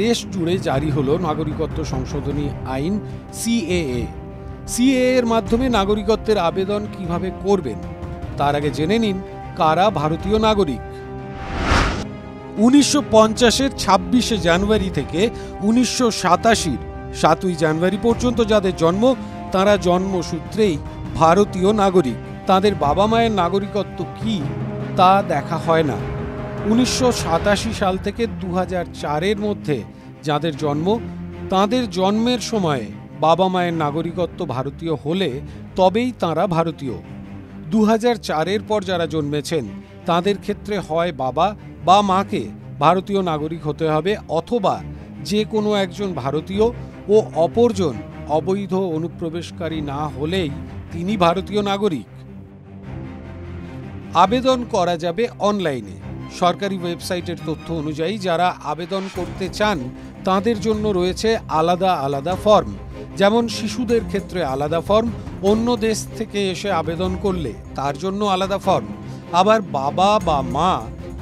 দেশ জুড়ে জারি হলো নাগরিকত্ব সংশোধনী আইন সিএএ। সিএএ এর মাধ্যমে নাগরিকত্বের আবেদন কিভাবে করবেন তার আগে জেনে নিন কারা ভারতীয় নাগরিক। 1950-এর 26শে জানুয়ারি থেকে 1987-র 7ই জানুয়ারি পর্যন্ত যাদের জন্ম তারা জন্মসূত্রেই ভারতীয় নাগরিক। তাদের বাবা মায়ের নাগরিকত্ব কি তা দেখা হয় না। 1987 সাল থেকে 2004-এর মধ্যে যাদের জন্ম তাদের জন্মের সময়ে বাবা মায়ের নাগরিকত্ব ভারতীয় হলে তবেই তারা ভারতীয়। 2004-এর পর যারা জন্মেছেন তাদের ক্ষেত্রে হয় বাবা বা মাকে ভারতীয় নাগরিক হতে হবে, অথবা যে কোনো একজন ভারতীয় ও অপরজন অবৈধ অনুপ্রবেশকারী না হলেই তিনি ভারতীয় নাগরিক। আবেদন করা যাবে অনলাইনে। সরকারি ওয়েবসাইটের তথ্য অনুযায়ী যারা আবেদন করতে চান তাদের জন্য রয়েছে আলাদা আলাদা ফর্ম। যেমন শিশুদের ক্ষেত্রে আলাদা ফর্ম, অন্য দেশ থেকে এসে আবেদন করলে তার জন্য আলাদা ফর্ম। আবার বাবা বা মা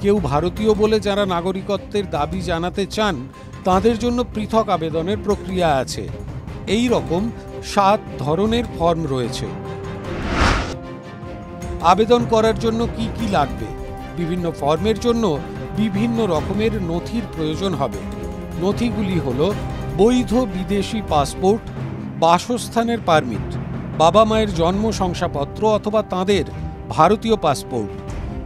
কেউ ভারতীয় বলে যারা নাগরিকত্বের দাবি জানাতে চান তাদের জন্য পৃথক আবেদনের প্রক্রিয়া আছে। এই রকম 7 ধরনের ফর্ম রয়েছে। আবেদন করার জন্য কি কি লাগবে? বিভিন্ন ফর্মের জন্য বিভিন্ন রকমের নথির প্রয়োজন হবে। নথিগুলি হল বৈধ বিদেশি পাসপোর্ট, বাসস্থানের পারমিট, বাবা মায়ের জন্ম শংসাপত্র অথবা তাঁদের ভারতীয় পাসপোর্ট,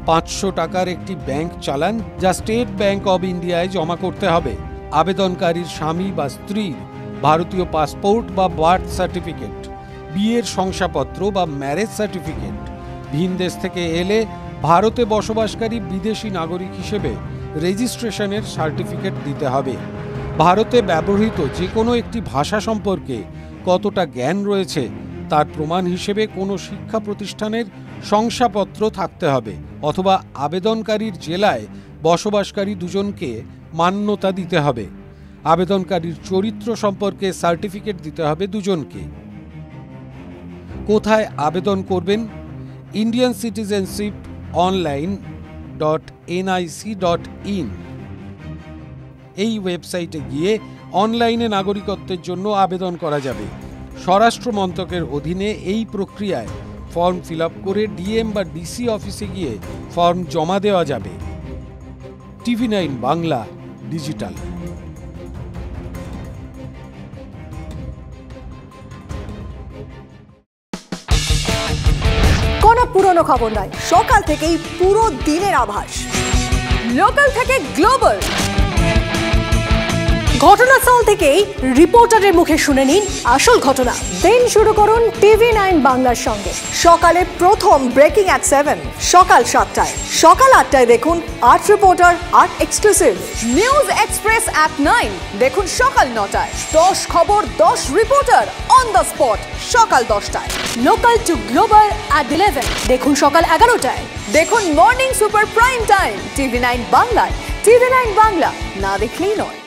500 টাকার একটি ব্যাংক চালান যা স্টেট ব্যাংক অব ইন্ডিয়ায় জমা করতে হবে, আবেদনকারীর স্বামী বা স্ত্রীর ভারতীয় পাসপোর্ট বা বার্থ সার্টিফিকেট, বিয়ের শংসাপত্র বা ম্যারেজ সার্টিফিকেট, ভিন দেশ থেকে এলে ভারতে বসবাসকারী বিদেশি নাগরিক হিসেবে রেজিস্ট্রেশনের সার্টিফিকেট দিতে হবে। ভারতে ব্যবহৃত যে কোনো একটি ভাষা সম্পর্কে কতটা জ্ঞান রয়েছে তার প্রমাণ হিসেবে কোনো শিক্ষা প্রতিষ্ঠানের শংসাপত্র থাকতে হবে, অথবা আবেদনকারীর জেলায় বসবাসকারী দুজনকে মান্যতা দিতে হবে। আবেদনকারীর চরিত্র সম্পর্কে সার্টিফিকেট দিতে হবে দুজনকে। কোথায় আবেদন করবেন? ইন্ডিয়ান সিটিজেনশিপ online.nic.in এই ওয়েবসাইটে গিয়ে অনলাইনে নাগরিকত্বের জন্য আবেদন করা যাবে। স্বরাষ্ট্র মন্ত্রকের অধীনে এই প্রক্রিয়ায় ফর্ম ফিল আপ করে ডিএম বা ডিসি অফিসে গিয়ে ফর্ম জমা দেওয়া যাবে। TV9 Bangla digital. কোনো পুরনো খবর নয়, সকাল থেকেই পুরো দিনের আভাস। লোকাল থেকে গ্লোবাল, ঘটনাস্থল থেকেই রিপোর্টারের মুখে শুনে নিন আসল ঘটনা। দিন শুরু করুন TV9 বাংলার সঙ্গে। সকালে প্রথম ব্রেকিং অ্যাট 7, সকাল 7টায়, সকাল 8টায় দেখুন 8 reporter 8 exclusive. News express at 9 দেখুন সকাল 9টায়। 10 খবর 10 রিপোর্টার অন দ্য স্পট সকাল 10টায়। লোকাল টু গ্লোবাল অ্যাট 11 দেখুন সকাল 11টায়। দেখুন morning super prime time TV9 বাংলায়। TV9 বাংলা না দেখলেই নয়।